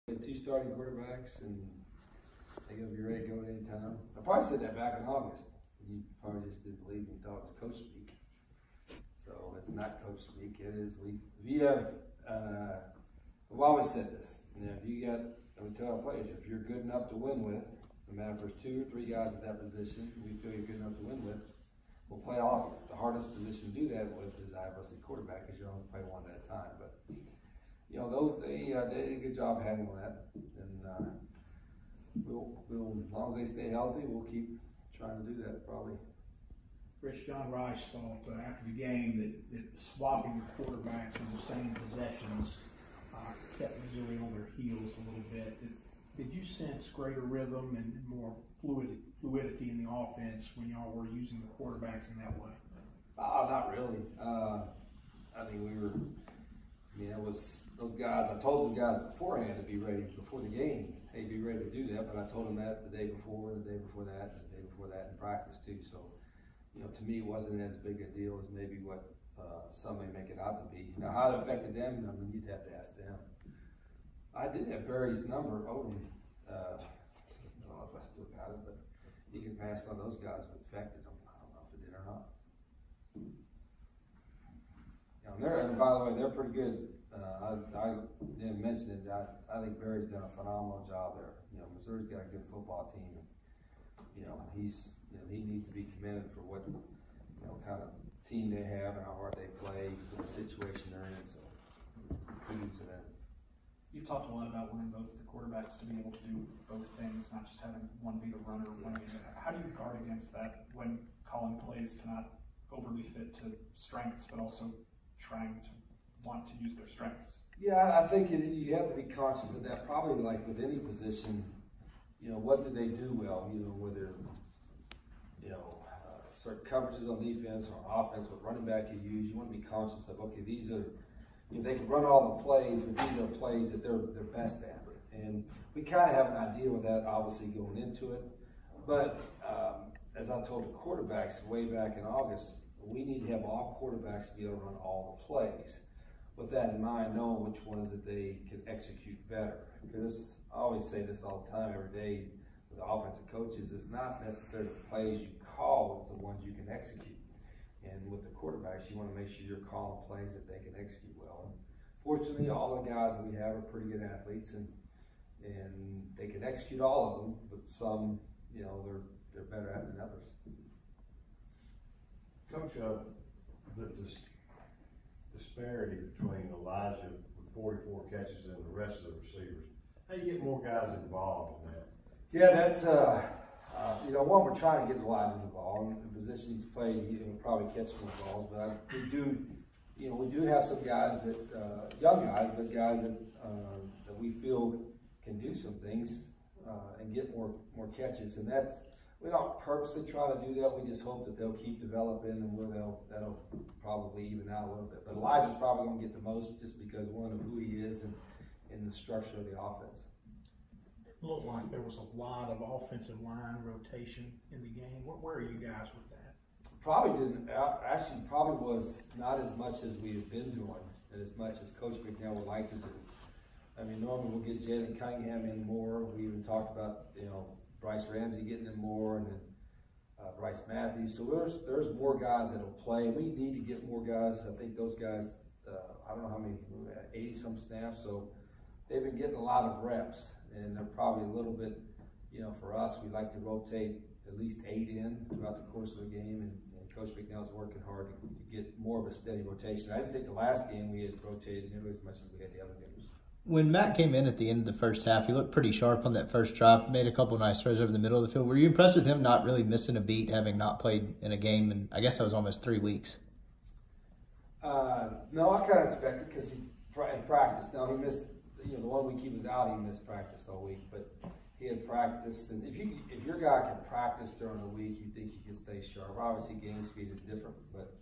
Two starting quarterbacks, and they're going to be ready to go at any time. I probably said that back in August. You probably just didn't believe me, thought it was coach speak. So it's not coach speak. It is we have. I've always said this. You know, if you got, we tell our players, if you're good enough to win with, no matter if there's 2 or 3 guys at that position, we feel you're good enough to win with, we'll play off. The hardest position to do that with is obviously quarterback, because you only play one at a time. But you know, they did a good job handling that, and we'll as long as they stay healthy, we'll keep trying to do that probably. Rich, John Rice thought after the game that swapping the quarterbacks on the same possessions kept Missouri on their heels a little bit. Did you sense greater rhythm and more fluidity in the offense when y'all were using the quarterbacks in that way? Not really. I mean, it was those guys. I told the guys beforehand to be ready before the game. Hey, be ready to do that. But I told them that the day before, the day before that, and the day before that in practice too. So, you know, to me, it wasn't as big a deal as maybe what some may make it out to be. Now, how it affected them, I mean, you'd have to ask them. I did have Barry's number, Odom. I don't know if I still got it, but you can pass by those guys if it affected them. I don't know if it did or not. You know, and by the way, they're pretty good. I didn't mention it. I think Barry's done a phenomenal job there. You know, Missouri's got a good football team. You know, he needs to be commended for what, you know, kind of team they have and how hard they play, the situation they're in. So, kudos to them. You've talked a lot about wanting both the quarterbacks to be able to do both things, not just having one be the runner, one be the. How do you guard against that when calling plays to not overly fit to strengths, but also trying to want to use their strengths? Yeah, I think you have to be conscious of that. Probably like with any position, you know, what do they do well? You know, whether, you know, certain coverages on defense or offense, what running back you use, you want to be conscious of, okay, these are, you know, they can run all the plays, but these are plays that they're best at. And we kind of have an idea with that, obviously, going into it. But as I told the quarterbacks way back in August, we need to have all quarterbacks to be able to run all the plays. With that in mind, knowing which ones that they can execute better. Because I always say this all the time, every day, with the offensive coaches, it's not necessarily the plays you call, it's the ones you can execute. And with the quarterbacks, you want to make sure you're calling plays that they can execute well. And fortunately, all the guys that we have are pretty good athletes, and they can execute all of them, but some, you know, they're better at than others. Coach, the disparity between Elijah with 44 catches and the rest of the receivers, how do you get more guys involved in that? Yeah, that's you know, one, we're trying to get Elijah involved. In the position he's played, he'll probably catch more balls. But we do have some guys that young guys, but guys that we feel can do some things and get more catches. And that's, we don't purposely try to do that. We just hope that they'll keep developing, and that'll probably even out a little bit. But Elijah's probably going to get the most just because, one, of who he is and the structure of the offense. It looked like there was a lot of offensive line rotation in the game. Where are you guys with that? Probably didn't. Actually, probably was not as much as we have been doing, and as much as Coach McNeil would like to do. I mean, normally we'll get Jaden Cunningham in more. We even talked about, you know, Bryce Ramsey getting in more, and then Bryce Matthews. So there's more guys that'll play. We need to get more guys. I think those guys, I don't know how many, 80-some snaps. So they've been getting a lot of reps, and they're probably a little bit, you know, for us, we like to rotate at least 8 in throughout the course of the game, and Coach McNeil's working hard to get more of a steady rotation. I didn't think the last game we had rotated nearly as much as we had the other games. When Matt came in at the end of the first half, he looked pretty sharp on that first drop, made a couple nice throws over the middle of the field. Were you impressed with him not really missing a beat, having not played in a game, and I guess that was almost 3 weeks? No, I kind of expected, because he in practice. Now, he missed, you know, the 1 week he was out, he missed practice all week, but he had practice. And if your guy can practice during the week, you think he can stay sharp. Obviously, game speed is different, but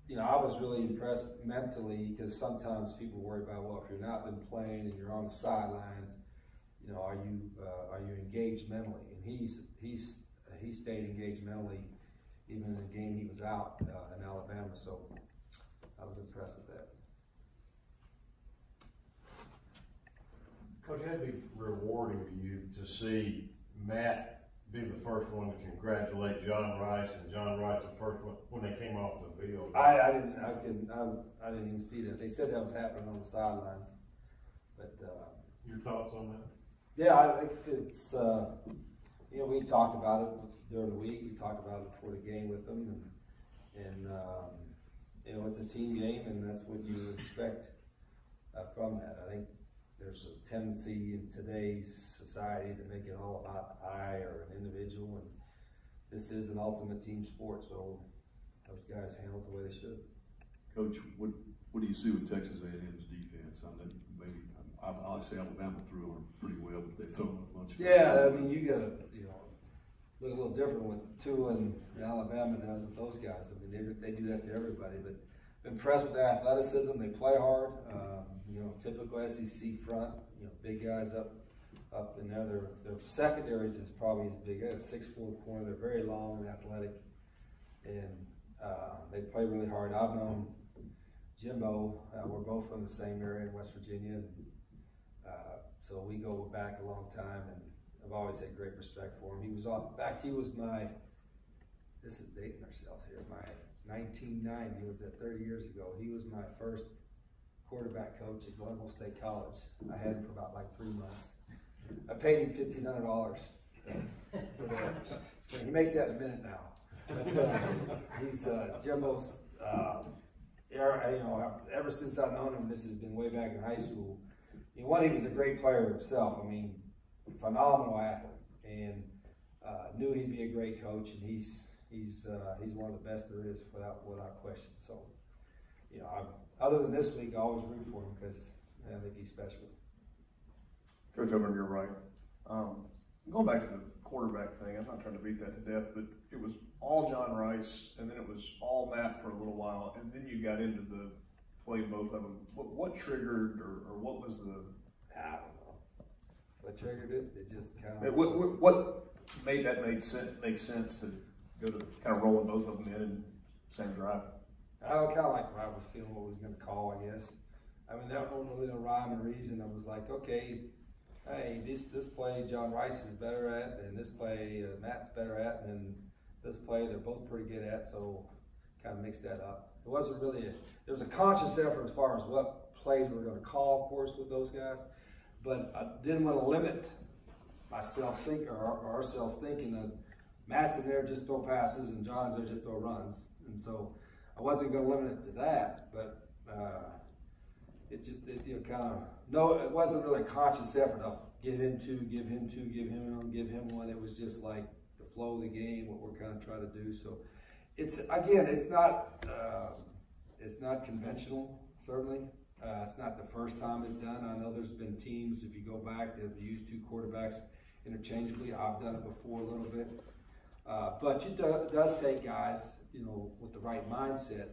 you know, I was really impressed mentally, because sometimes people worry about, well, if you're not been playing and you're on the sidelines, you know, are you engaged mentally? And he stayed engaged mentally even in the game he was out in Alabama. So I was impressed with that. Coach, that'd be rewarding to you to see Matt be the first one to congratulate John Rice, and John Rice the first one when they came off the field. I didn't even see that. They said that was happening on the sidelines, but Your thoughts on that? yeah, I think it's you know, we talked about it during the week. We talked about it before the game with them, and you know, it's a team game, and that's what you would expect from that. I think there's a tendency in today's society to make it all about I or an individual, and this is an ultimate team sport, so those guys handled the way they should. Coach, what do you see with Texas A&M's defense? I know maybe obviously Alabama threw them pretty well, but they threw a bunch of. Yeah, I mean, you got to look a little different with Tua and Alabama than those guys. I mean, they do that to everybody, but impressed with their athleticism. They play hard. You know, typical SEC front. You know, big guys up in there. Their secondaries is probably as big. They got a 6'4" corner. They're very long and athletic, and they play really hard. I've known Jimbo. We're both from the same area in West Virginia, and, so we go back a long time, and I've always had great respect for him. He was in fact, he was my. This is dating ourselves here. My 1990 was that 30 years ago. He was my first quarterback coach at Glenville State College. I had him for about like 3 months. I paid him $1,500 for that. He makes that in a minute now. But, he's Jimbo's. You know, ever since I've known him, this has been way back in high school. He was a great player himself. I mean, phenomenal athlete, and knew he'd be a great coach. And he's one of the best there is, without question. So, you know, other than this week, I always root for him because I think he's special. Coach, over on your right. Going back to the quarterback thing, I'm not trying to beat that to death, but it was all John Rice, and then it was all Matt for a little while, and then you got into the play both of them. What triggered, or what was the? I don't know. What triggered it? It just kind of. What made that make sense to go to kind of rolling both of them in same drive? I kind of like what I was feeling, what we was going to call, I guess. I mean, there was really no rhyme and reason. I was like, okay, hey, this play John Rice is better at, and this play Matt's better at, and then this play they're both pretty good at, so kind of mixed that up. It wasn't really there was a conscious effort as far as what plays we were going to call, of course, with those guys, but I didn't want to limit myself or ourselves thinking that Matt's in there just throw passes and John's there just throw runs, and so I wasn't going to limit it to that, but it just it wasn't really a conscious effort of give him two, give him two, give him one, give him one. It was just like the flow of the game, what we're kind of trying to do. So it's not conventional, certainly. It's not the first time it's done. I know there's been teams, if you go back, that have used two quarterbacks interchangeably. I've done it before a little bit. But it does take guys, you know, with the right mindset,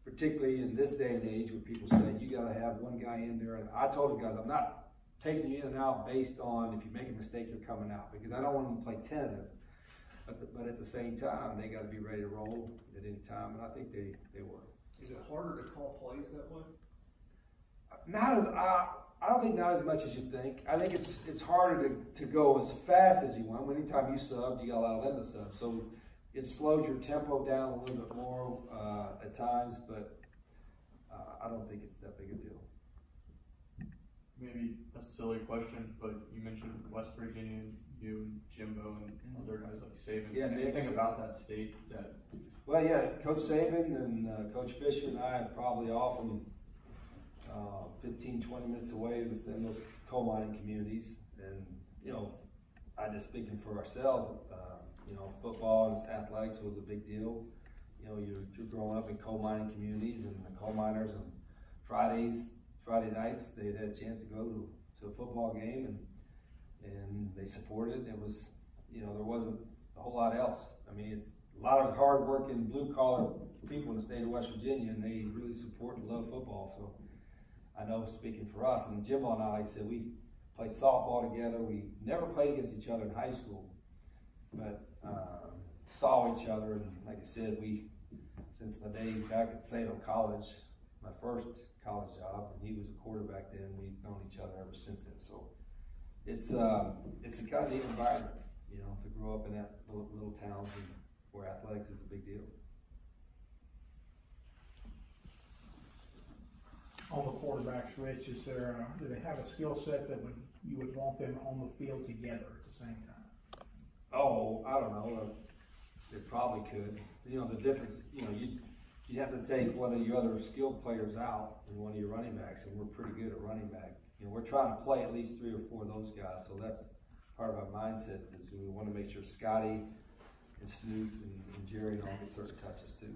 particularly in this day and age where people say you got to have one guy in there. And I told the guys, I'm not taking you in and out based on if you make a mistake, you're coming out, because I don't want them to play tentative. But at the same time, they got to be ready to roll at any time, and I think they were. Is it harder to call plays that way? I don't think not as much as you think. I think it's harder to go as fast as you want. Anytime you sub, you got to allow them to sub. So it slows your tempo down a little bit more at times, but I don't think it's that big a deal. Maybe a silly question, but you mentioned West Virginia, you and Jimbo and other guys like Saban. Yeah, anything about that state that? Well, yeah, Coach Saban and Coach Fisher and I are probably all from 15, 20 minutes away in the coal mining communities. And, you know, I just speaking for ourselves, you know, football and athletics was a big deal. You know, you're growing up in coal mining communities, and the coal miners on Friday nights, they had a chance to go to a football game, and they supported. It was, you know, there wasn't a whole lot else. I mean, it's a lot of hard-working, blue-collar people in the state of West Virginia, and they really support and love football. So I know, speaking for us, and Jimbo and I, like I said, we played softball together. We never played against each other in high school, but saw each other. And like I said, since my days back at Salem College, my first college job, and he was a quarterback then, we've known each other ever since then. So it's a kind of neat environment, you know, to grow up in that little towns and where athletics is a big deal. On the quarterbacks, Rich, is there, do they have a skill set that you would want them on the field together at the same time? Oh, I don't know. They probably could. You know, the difference, you know, you'd have to take one of your other skilled players out and one of your running backs, and we're pretty good at running back. You know, we're trying to play at least 3 or 4 of those guys, so that's part of our mindset is we want to make sure Scotty and Snoop and Jerry and all get certain touches too.